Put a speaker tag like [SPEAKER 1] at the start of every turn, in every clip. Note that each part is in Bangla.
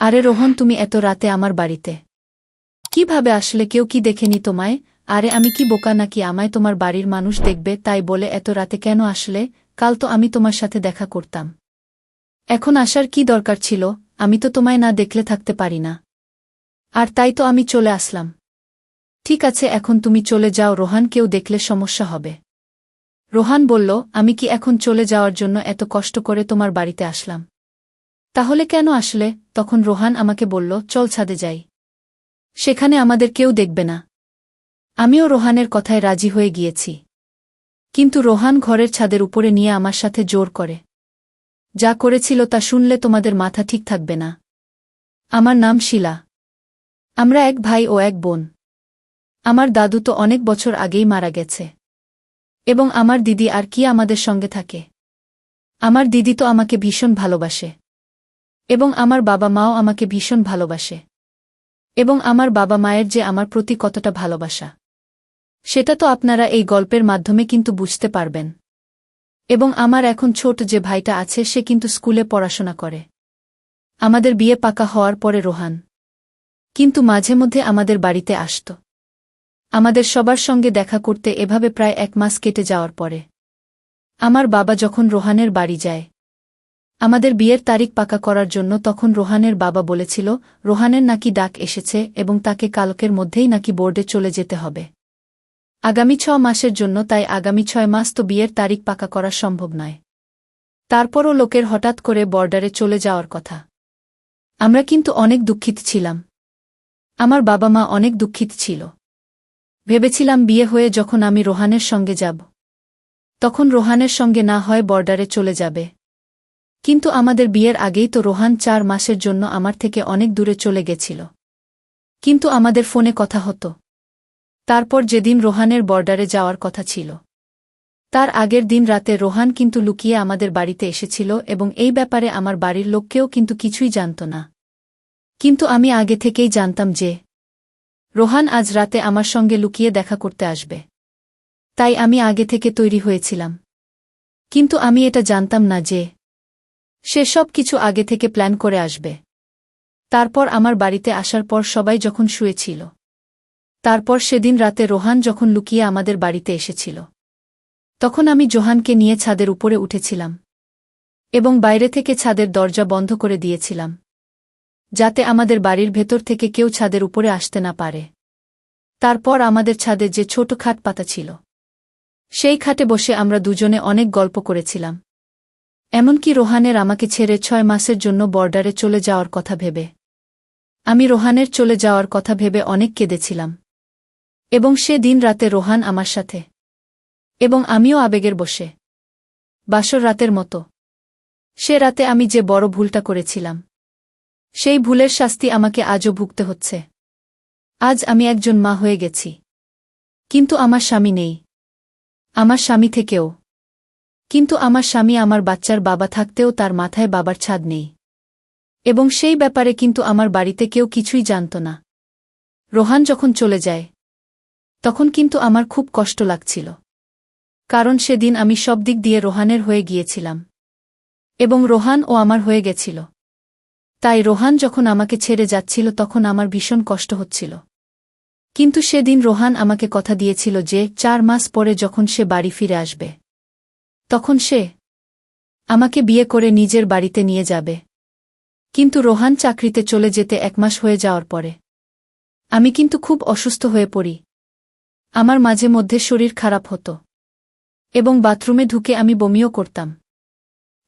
[SPEAKER 1] আরে রোহন, তুমি এত রাতে আমার বাড়িতে কিভাবে আসলে? কেউ কি দেখেনি তোমায়? আরে আমি কি বোকা নাকি আমায় তোমার বাড়ির মানুষ দেখবে তাই বলে এত রাতে কেন আসলে? কাল তো আমি তোমার সাথে দেখা করতাম। এখন আসার কি দরকার ছিল? আমি তো তোমায় না দেখলে থাকতে পারি না। আর তাই তো আমি চলে আসলাম। ঠিক আছে, এখন তুমি চলে যাও রোহান, কেউ দেখলে সমস্যা হবে। রোহান বলল, আমি কি এখন চলে যাওয়ার জন্য এত কষ্ট করে তোমার বাড়িতে আসলাম? তাহলে কেন আসলে? তখন রোহান আমাকে বলল, চল ছাদে যাই, সেখানে আমাদের কেউ দেখবে না। আমিও রোহানের কথায় রাজি হয়ে গিয়েছি। কিন্তু রোহান ঘরের ছাদের উপরে নিয়ে আমার সাথে জোর করে। যা করেছিল তা শুনলে তোমাদের মাথা ঠিক থাকবে না। আমার নাম শিলা। আমরা এক ভাই ও এক বোন। আমার দাদু তো অনেক বছর আগেই মারা গেছে। এবং আমার দিদি আর কি আমাদের সঙ্গে থাকে? আমার দিদি তো আমাকে ভীষণ ভালোবাসে। এবং আমার বাবা মাও আমাকে ভীষণ ভালোবাসে। এবং আমার বাবা মায়ের যে আমার প্রতি কতটা ভালোবাসা, সেটা তো আপনারা এই গল্পের মাধ্যমে কিন্তু বুঝতে পারবেন। এবং আমার এখন ছোট যে ভাইটা আছে সে কিন্তু স্কুলে পড়াশোনা করে। আমাদের বিয়ে পাকা হওয়ার পরে রোহান কিন্তু মাঝে মধ্যে আমাদের বাড়িতে আসত আমাদের সবার সঙ্গে দেখা করতে। এভাবে প্রায় 1 মাস কেটে যাওয়ার পরে আমার বাবা যখন রোহানের বাড়ি যায় আমাদের বিয়ের তারিখ পাকা করার জন্য, তখন রোহানের বাবা বলেছিল রোহানের নাকি ডাক এসেছে এবং তাকে কালকের মধ্যেই নাকি বোর্ডে চলে যেতে হবে আগামী 6 মাসের জন্য। তাই আগামী 6 মাস তো বিয়ের তারিখ পাকা করা সম্ভব নয়। তারপরও লোকের হঠাৎ করে বর্ডারে চলে যাওয়ার কথা। আমরা কিন্তু অনেক দুঃখিত ছিলাম। আমার বাবা মা অনেক দুঃখিত ছিল। ভেবেছিলাম বিয়ে হয়ে যখন আমি রোহানের সঙ্গে যাব তখন রোহানের সঙ্গে না হয় বর্ডারে চলে যাবে। কিন্তু আমাদের বিয়ের আগেই তো রোহান 4 মাসের জন্য আমার থেকে অনেক দূরে চলে গেছিল। কিন্তু আমাদের ফোনে কথা হতো। তারপর যেদিন রোহানের বর্ডারে যাওয়ার কথা ছিল তার আগের দিন রাতে রোহান কিন্তু লুকিয়ে আমাদের বাড়িতে এসেছিল এবং এই ব্যাপারে আমার বাড়ির লোককেও কিন্তু কিছুই জানত না। কিন্তু আমি আগে থেকেই জানতাম যে রোহান আজ রাতে আমার সঙ্গে লুকিয়ে দেখা করতে আসবে। তাই আমি আগে থেকে তৈরি হয়েছিলাম। কিন্তু আমি এটা জানতাম না যে সে সব কিছু আগে থেকে প্ল্যান করে আসবে। তারপর আমার বাড়িতে আসার পর সবাই যখন শুয়েছিল, তারপর সেদিন রাতে রোহান যখন লুকিয়ে আমাদের বাড়িতে এসেছিল, তখন আমি জোহানকে নিয়ে ছাদের উপরে উঠেছিলাম এবং বাইরে থেকে ছাদের দরজা বন্ধ করে দিয়েছিলাম, যাতে আমাদের বাড়ির ভেতর থেকে কেউ ছাদের উপরে আসতে না পারে। তারপর আমাদের ছাদে যে ছোট খাট পাতা ছিল, সেই খাটে বসে আমরা দুজনে অনেক গল্প করেছিলাম। এমনকি রোহানের আমাকে ছেড়ে 6 মাসের জন্য বর্ডারে চলে যাওয়ার কথা ভেবে আমি রোহানের চলে যাওয়ার কথা ভেবে অনেক কেঁদেছিলাম। এবং সে দিন রাতে রোহান আমার সাথে এবং আমিও আবেগের বসে বাসর রাতের মতো। সে রাতে আমি যে বড় ভুলটা করেছিলাম, সেই ভুলের শাস্তি আমাকে আজও ভুগতে হচ্ছে। আজ আমি একজন মা হয়ে গেছি, কিন্তু আমার স্বামী নেই। আমার স্বামী থেকেও কিন্তু আমার স্বামী আমার বাচ্চার বাবা থাকতেও তার মাথায় বাবার ছাদ নেই। এবং সেই ব্যাপারে কিন্তু আমার বাড়িতে কেউ কিছুই জানত না। রোহান যখন চলে যায় তখন কিন্তু আমার খুব কষ্ট লাগছিল, কারণ সেদিন আমি সব দিক দিয়ে রোহানের হয়ে গিয়েছিলাম এবং রোহান ও আমার হয়ে গেছিল। তাই রোহান যখন আমাকে ছেড়ে যাচ্ছিল তখন আমার ভীষণ কষ্ট হচ্ছিল। কিন্তু সেদিন রোহান আমাকে কথা দিয়েছিল যে 4 মাস পরে যখন সে বাড়ি ফিরে আসবে তখন সে আমাকে বিয়ে করে নিজের বাড়িতে নিয়ে যাবে। কিন্তু রোহান চাকরিতে চলে যেতে 1 মাস হয়ে যাওয়ার পরে আমি কিন্তু খুব অসুস্থ হয়ে পড়ি। আমার মাঝে মধ্যে শরীর খারাপ হতো এবং বাথরুমে ঢুকে আমি বমিও করতাম।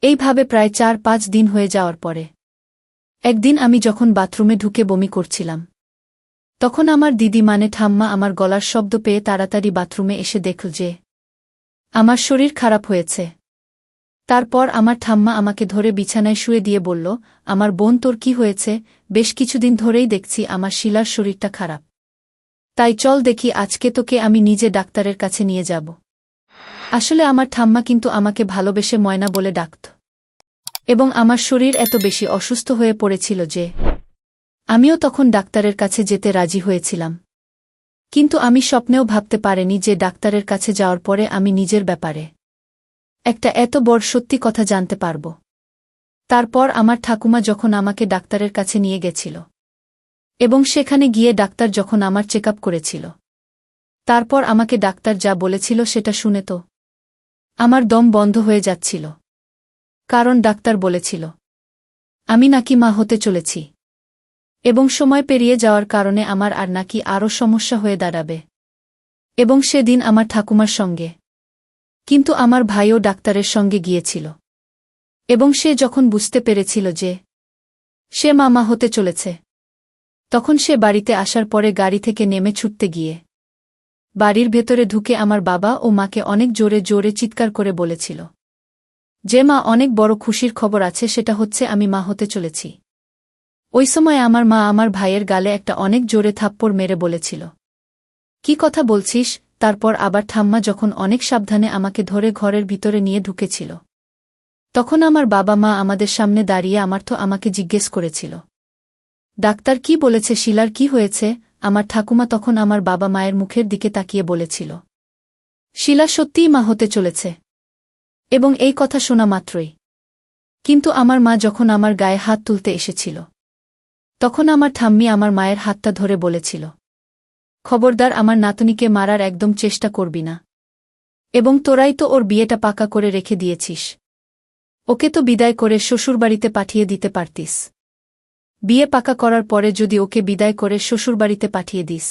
[SPEAKER 1] এইভাবে প্রায় 4-5 দিন হয়ে যাওয়ার পরে একদিন আমি যখন বাথরুমে ঢুকে বমি করছিলাম, তখন আমার দিদি মানে ঠাম্মা আমার গলার শব্দ পেয়ে তাড়াতাড়ি বাথরুমে এসে দেখল যে আমার শরীর খারাপ হয়েছে। তারপর আমার ঠাম্মা আমাকে ধরে বিছানায় শুয়ে দিয়ে বলল, আমার বোন, তোর কি হয়েছে? বেশ কিছুদিন ধরেই দেখছি আমার শিলার শরীরটা খারাপ। তাই চল দেখি, আজকে তোকে আমি নিজে ডাক্তারের কাছে নিয়ে যাব। আসলে আমার ঠাম্মা কিন্তু আমাকে ভালোবেসে ময়না বলে ডাকত এবং আমার শরীর এত বেশি অসুস্থ হয়ে পড়েছিল যে আমিও তখন ডাক্তারের কাছে যেতে রাজি হয়েছিলাম। কিন্তু আমি স্বপ্নেও ভাবতে পারিনি যে ডাক্তারের কাছে যাওয়ার পরে আমি নিজের ব্যাপারে একটা এত বড় সত্যি কথা জানতে পারব। তারপর আমার ঠাকুমা যখন আমাকে ডাক্তারের কাছে নিয়ে গেছিল এবং সেখানে গিয়ে ডাক্তার যখন আমার চেকআপ করেছিল, তারপর আমাকে ডাক্তার যা বলেছিল সেটা শুনে তো আমার দম বন্ধ হয়ে যাচ্ছিল। কারণ ডাক্তার বলেছিল আমি নাকি মা হতে চলেছি এবং সময় পেরিয়ে যাওয়ার কারণে আমার আর নাকি আরও সমস্যা হয়ে দাঁড়াবে। এবং সেদিন আমার ঠাকুমার সঙ্গে কিন্তু আমার ভাইও ডাক্তারের সঙ্গে গিয়েছিল এবং সে যখন বুঝতে পেরেছিল যে সে মা হতে চলেছে, তখন সে বাড়িতে আসার পরে গাড়ি থেকে নেমে ছুটতে গিয়ে বাড়ির ভেতরে ঢুকে আমার বাবা ও মাকে অনেক জোরে জোরে চিৎকার করে বলেছিল যে মা, অনেক বড় খুশির খবর আছে, সেটা হচ্ছে আমি মা হতে চলেছি। ওই সময় আমার মা আমার ভাইয়ের গালে একটা অনেক জোরে থাপ্পড় মেরে বলেছিল, কি কথা বলছিস? তারপর আবার ঠাম্মা যখন অনেক সাবধানে আমাকে ধরে ঘরের ভিতরে নিয়ে ঢুকেছিল, তখন আমার বাবা মা আমাদের সামনে দাঁড়িয়ে আমাকে জিজ্ঞেস করেছিল, ডাক্তার কি বলেছে শিলার কি হয়েছে? আমার ঠাকুমা তখন আমার বাবা মায়ের মুখের দিকে তাকিয়ে বলেছিল, শিলা সত্যিই মা হতে চলেছে। এবং এই কথা শোনা মাত্রই কিন্তু আমার মা যখন আমার গায়ে হাত তুলতে এসেছিল, তখন আমার ঠাম্মি আমার মায়ের হাতটা ধরে বলেছিল, খবরদার আমার নাতনিকে মারার একদম চেষ্টা করবি না, এবং তোরাই তো ওর বিয়েটা পাকা করে রেখে দিয়েছিস, ওকে তো বিদায় করে শ্বশুরবাড়িতে পাঠিয়ে দিতে পারতিস। বিয়ে পাকা করার পরে যদি ওকে বিদায় করে শ্বশুরবাড়িতে পাঠিয়ে দিস,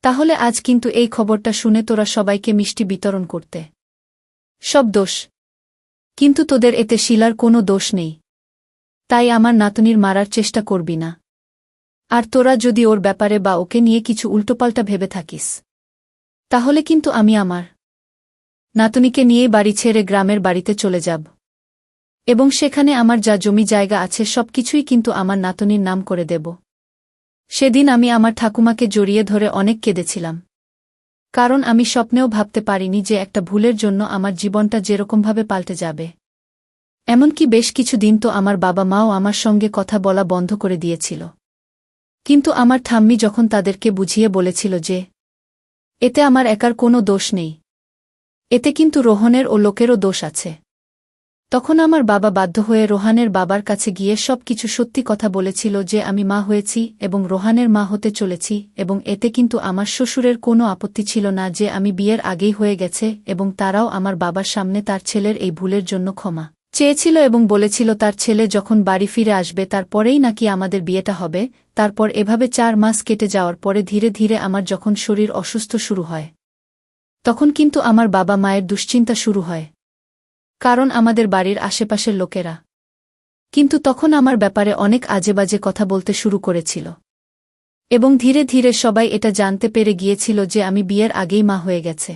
[SPEAKER 1] তাহলে আজ কিন্তু এই খবরটা শুনে তোরা সবাইকে মিষ্টি বিতরণ করতে। সব দোষ কিন্তু তোদের, এতে শিলার কোনো দোষ নেই। তাই আমার নাতনির মারার চেষ্টা করবি না। আর তোরা যদি ওর ব্যাপারে বা ওকে নিয়ে কিছু উল্টোপাল্টা ভেবে থাকিস, তাহলে কিন্তু আমি আমার নাতনিকে নিয়েই বাড়ি ছেড়ে গ্রামের বাড়িতে চলে যাব এবং সেখানে আমার যা জমি জায়গা আছে সব কিছুই কিন্তু আমার নাতনির নাম করে দেব। সেদিন আমি আমার ঠাকুমাকে জড়িয়ে ধরে অনেক কেঁদেছিলাম, কারণ আমি স্বপ্নেও ভাবতে পারিনি যে একটা ভুলের জন্য আমার জীবনটা যেরকমভাবে পাল্টে যাবে। এমনকি বেশ কিছু দিন তো আমার বাবা মাও আমার সঙ্গে কথা বলা বন্ধ করে দিয়েছিল। কিন্তু আমার ঠাম্মি যখন তাদেরকে বুঝিয়ে বলেছিল যে এতে আমার একার কোনো দোষ নেই, এতে কিন্তু রোহনের ও লোকেরও দোষ আছে, তখন আমার বাবা বাধ্য হয়ে রোহানের বাবার কাছে গিয়ে সব কিছু সত্যি কথা বলেছিল যে আমি মা হয়েছি এবং রোহানের মা হতে চলেছি। এবং এতে কিন্তু আমার শ্বশুরের কোনো আপত্তি ছিল না যে আমি বিয়ের আগেই হয়ে গেছে, এবং তারাও আমার বাবার সামনে তার ছেলের এই ভুলের জন্য ক্ষমা চেয়েছিল এবং বলেছিল তার ছেলে যখন বাড়ি ফিরে আসবে তারপরেই নাকি আমাদের বিয়েটা হবে। তারপর এভাবে 4 মাস কেটে যাওয়ার পরে ধীরে ধীরে আমার যখন শরীর অসুস্থ শুরু হয়, তখন কিন্তু আমার বাবা মায়ের দুশ্চিন্তা শুরু হয়, কারণ আমাদের বাড়ির আশেপাশের লোকেরা কিন্তু তখন আমার ব্যাপারে অনেক আজেবাজে কথা বলতে শুরু করেছিল এবং ধীরে ধীরে সবাই এটা জানতে পেরে গিয়েছিল যে আমি বিয়ের আগেই মা হয়ে গেছে।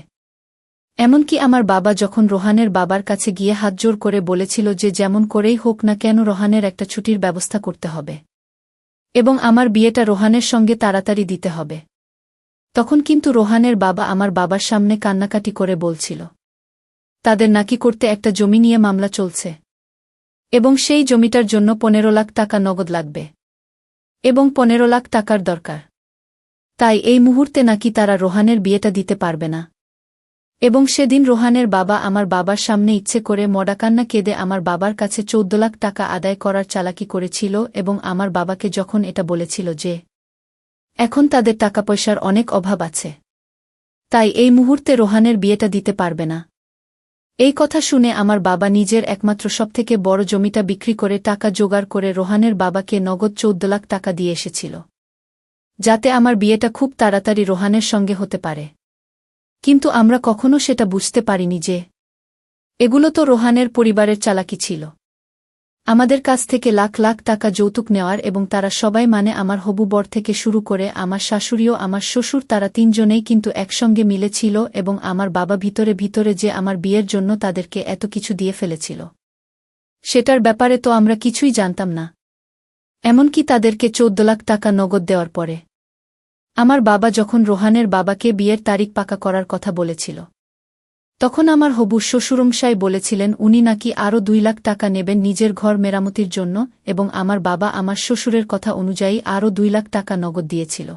[SPEAKER 1] এমনকি আমার বাবা যখন রোহানের বাবার কাছে গিয়ে হাতজোড় করে বলেছিল যে যেমন করেই হোক না কেন রোহানের একটা ছুটির ব্যবস্থা করতে হবে এবং আমার বিয়েটা রোহানের সঙ্গে তাড়াতাড়ি দিতে হবে, তখন কিন্তু রোহানের বাবা আমার বাবার সামনে কান্নাকাটি করে বলছিল তাদের নাকি করতে একটা জমি নিয়ে মামলা চলছে এবং সেই জমিটার জন্য 15 লাখ টাকা নগদ লাগবে এবং 15 লাখ টাকার দরকার। তাই এই মুহূর্তে নাকি তারা রোহানের বিয়েটা দিতে পারবে না। এবং সেদিন রোহানের বাবা আমার বাবার সামনে ইচ্ছে করে মডাকান্না কেঁদে আমার বাবার কাছে 14 লাখ টাকা আদায় করার চালাকি করেছিল এবং আমার বাবাকে যখন এটা বলেছিল যে এখন তাদের টাকা পয়সার অনেক অভাব আছে, তাই এই মুহূর্তে রোহানের বিয়েটা দিতে পারবে না। এই কথা শুনে আমার বাবা নিজের একমাত্র সবথেকে বড় জমিটা বিক্রি করে টাকা জোগাড় করে রোহানের বাবাকে নগদ 14 লাখ টাকা দিয়ে এসেছিল, যাতে আমার বিয়েটা খুব তাড়াতাড়ি রোহানের সঙ্গে হতে পারে। কিন্তু আমরা কখনো সেটা বুঝতে পারিনি যে এগুলো তো রোহানের পরিবারের চালাকি ছিল, আমাদের কাছ থেকে লাখ লাখ টাকা যৌতুক নেওয়ার। এবং তারা সবাই মানে আমার হবু বর থেকে শুরু করে আমার শাশুড়িও আমার শ্বশুর, তারা 3 জনেই কিন্তু একসঙ্গে মিলেছিল এবং আমার বাবা ভিতরে ভিতরে যে আমার বিয়ের জন্য তাদেরকে এত কিছু দিয়ে ফেলেছিল সেটার ব্যাপারে তো আমরা কিছুই জানতাম না। এমনকি তাদেরকে 14 লাখ টাকা নগদ দেওয়ার পরে আমার বাবা যখন রোহানের বাবাকে বিয়ের তারিখ পাকা করার কথা বলেছিল, তখন আমার হবু শ্বশুরমশাই বলেছিলেন উনি নাকি আরও 2 লাখ টাকা নেবেন নিজের ঘর মেরামতির জন্য, এবং আমার বাবা আমার শ্বশুরের কথা অনুযায়ী আরও 2 লাখ টাকা নগদ দিয়েছিল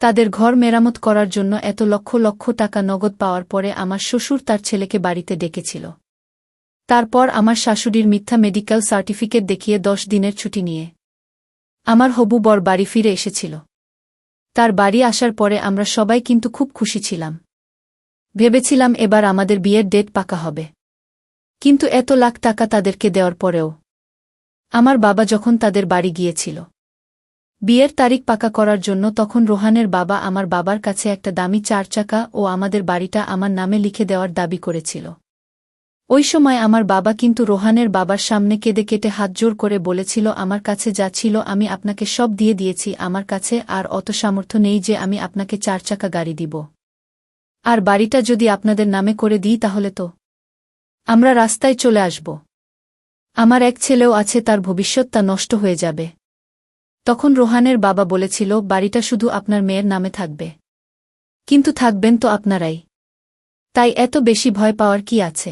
[SPEAKER 1] তাদের ঘর মেরামত করার জন্য। এত লক্ষ লক্ষ টাকা নগদ পাওয়ার পরে আমার শ্বশুর তার ছেলেকে বাড়িতে ডেকেছিল তারপর আমার শাশুড়ির মিথ্যা মেডিকেল সার্টিফিকেট দেখিয়ে 10 দিনের ছুটি নিয়ে আমার হবু বর বাড়ি ফিরে এসেছিল। তার বাড়ি আসার পরে আমরা সবাই কিন্তু খুব খুশি ছিলাম। ভেবেছিলাম এবার আমাদের বিয়ের ডেট পাকা হবে। কিন্তু এত লাখ টাকা তাদেরকে দেওয়ার পরেও আমার বাবা যখন তাদের বাড়ি গিয়েছিল বিয়ের তারিখ পাকা করার জন্য, তখন রোহানের বাবা আমার বাবার কাছে একটা দামি 4 চাকা ও আমাদের বাড়িটা আমার নামে লিখে দেওয়ার দাবি করেছিল। ওই সময় আমার বাবা কিন্তু রোহানের বাবার সামনে কেঁদে কেটে হাতজোড় করে বলেছিল, আমার কাছে যা ছিল আমি আপনাকে সব দিয়ে দিয়েছি, আমার কাছে আর অত সামর্থ্য নেই যে আমি আপনাকে 4 চাকা গাড়ি দিব। আর বাড়িটা যদি আপনাদের নামে করে দিই তাহলে তো আমরা রাস্তায় চলে আসব। আমার এক ছেলেও আছে, তার ভবিষ্যৎটা নষ্ট হয়ে যাবে। তখন রোহানের বাবা বলেছিল, বাড়িটা শুধু আপনার মেয়ের নামে থাকবে, কিন্তু থাকবেন তো আপনারাই, তাই এত বেশি ভয় পাওয়ার কি আছে।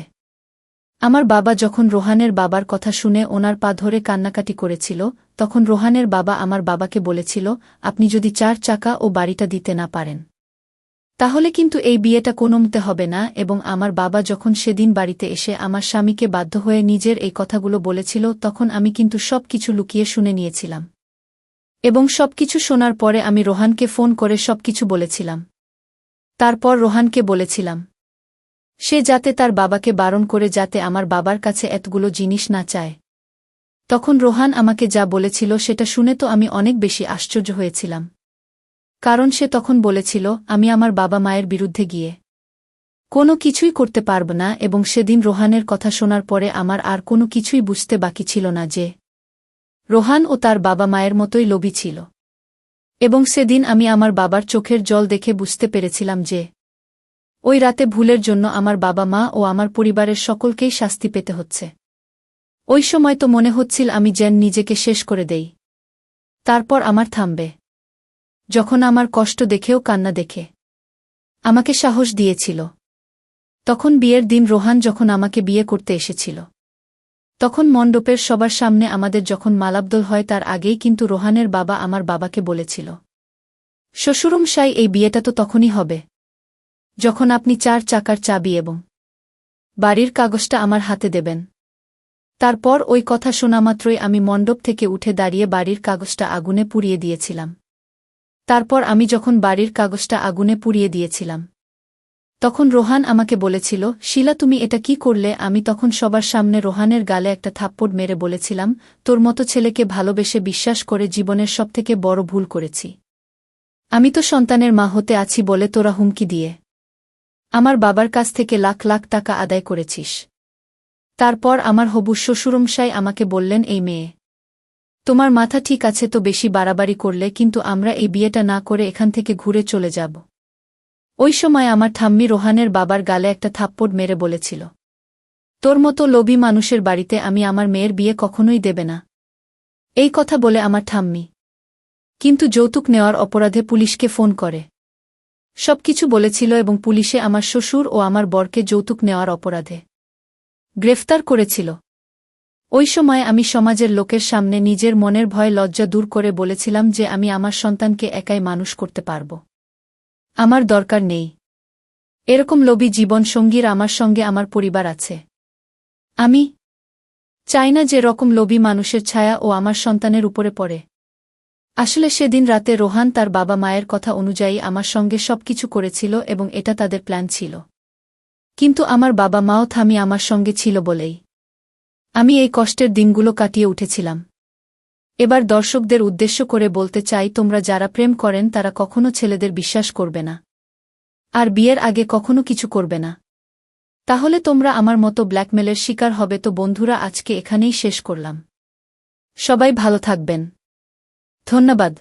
[SPEAKER 1] আমার বাবা যখন রোহানের বাবার কথা শুনে ওনার পা ধরে কান্নাকাটি করেছিল, তখন রোহানের বাবা আমার বাবাকে বলেছিল, আপনি যদি 4 চাকা ও বাড়িটা দিতে না পারেন তাহলে কিন্তু এই বিয়েটা কোনোমতে হবে না। এবং আমার বাবা যখন সেদিন বাড়িতে এসে আমার স্বামীকে বাধ্য হয়ে নিজের এই কথাগুলো বলেছিল, তখন আমি কিন্তু সব কিছু লুকিয়ে শুনে নিয়েছিলাম। এবং সবকিছু শোনার পরে আমি রোহানকে ফোন করে সবকিছু বলেছিলাম। তারপর রোহানকে বলেছিলাম সে যাতে তার বাবাকে বারণ করে যাতে আমার বাবার কাছে এতগুলো জিনিস না চায়। তখন রোহান আমাকে যা বলেছিল সেটা শুনে তো আমি অনেক বেশি আশ্চর্য হয়েছিলাম, কারণ সে তখন বলেছিল আমি আমার বাবা মায়ের বিরুদ্ধে গিয়ে কোনো কিছুই করতে পারব না। এবং সেদিন রোহানের কথা শোনার পরে আমার আর কোনো কিছুই বুঝতে বাকি ছিল না যে রোহান ও তার বাবা মায়ের মতোই লোভী ছিল। এবং সেদিন আমি আমার বাবার চোখের জল দেখে বুঝতে পেরেছিলাম যে ওই রাতে ভুলের জন্য আমার বাবা মা ও আমার পরিবারের সকলকেই শাস্তি পেতে হচ্ছে। ওই সময় তো মনে হচ্ছিল আমি যেন নিজেকে শেষ করে দেই। তারপর আমার থামবে, যখন আমার কষ্ট দেখেও কান্না দেখে আমাকে সাহস দিয়েছিল। তখন বিয়ের দিন রোহান যখন আমাকে বিয়ে করতে এসেছিল, তখন মণ্ডপের সবার সামনে আমাদের যখন মালাবদল হয় তার আগেই কিন্তু রোহানের বাবা আমার বাবাকে বলেছিল, শ্বশুরমশাই এই বিয়েটা তো তখনই হবে যখন আপনি 4 চাকার চাবি এবং বাড়ির কাগজটা আমার হাতে দেবেন। তারপর ওই কথা শোনামাত্রই আমি মণ্ডপ থেকে উঠে দাঁড়িয়ে বাড়ির কাগজটা আগুনে পুড়িয়ে দিয়েছিলাম। তারপর আমি যখন বাড়ির কাগজটা আগুনে পুড়িয়ে দিয়েছিলাম, তখন রোহান আমাকে বলেছিল, শিলা তুমি এটা কি করলে? আমি তখন সবার সামনে রোহানের গালে একটা থাপ্পড় মেরে বলেছিলাম, তোর মতো ছেলেকে ভালোবেসে বিশ্বাস করে জীবনের সবথেকে বড় ভুল করেছি। আমি তো সন্তানের মা হতে আছি বলে তোরা হুমকি দিয়ে আমার বাবার কাছ থেকে লাখ লাখ টাকা আদায় করেছিস। তারপর আমার হবু শ্বশুরমশাই আমাকে বললেন, এই মেয়ে, তোমার মাথা ঠিক আছে তো বেশি বাড়াবাড়ি করলে কিন্তু আমরা এই বিয়েটা না করে এখান থেকে ঘুরে চলে যাব। ওই সময় আমার ঠাম্মি রোহানের বাবার গালে একটা থাপ্পড় মেরে বলেছিল, তোর মতো লোভী মানুষের বাড়িতে আমি আমার মেয়ের বিয়ে কখনোই দেবে না। এই কথা বলে আমার ঠাম্মি কিন্তু যৌতুক নেওয়ার অপরাধে পুলিশকে ফোন করে সবকিছু বলেছিল এবং পুলিশে আমার শ্বশুর ও আমার বরকে যৌতুক নেওয়ার অপরাধে গ্রেফতার করেছিল। ওই সময় আমি সমাজের লোকের সামনে নিজের মনের ভয় লজ্জা দূর করে বলেছিলাম যে আমি আমার সন্তানকে একাই মানুষ করতে পারব, আমার দরকার নেই এরকম লোভী জীবন সঙ্গীর, আমার সঙ্গে আমার পরিবার আছে। আমি চাই না যে রকম লোভী মানুষের ছায়া ও আমার সন্তানের উপরে পড়ে। আসলে সেদিন রাতে রোহান তার বাবা মায়ের কথা অনুযায়ী আমার সঙ্গে সবকিছু করেছিল এবং এটা তাদের প্ল্যান ছিল, কিন্তু আমার বাবা মাও থামি আমার সঙ্গে ছিল বলেই আমি এই কষ্টের দিনগুলো কাটিয়ে উঠেছিলাম। এবার দর্শকদের উদ্দেশ্য করে বলতে চাই, তোমরা যারা প্রেম করেন তারা কখনো ছেলেদের বিশ্বাস করবে না আর বিয়ের আগে কখনো কিছু করবে না, তাহলে তোমরা আমার মতো ব্ল্যাকমেলের শিকার হবে। তো বন্ধুরা, আজকে এখানেই শেষ করলাম। সবাই ভালো থাকবেন। ধন্যবাদ।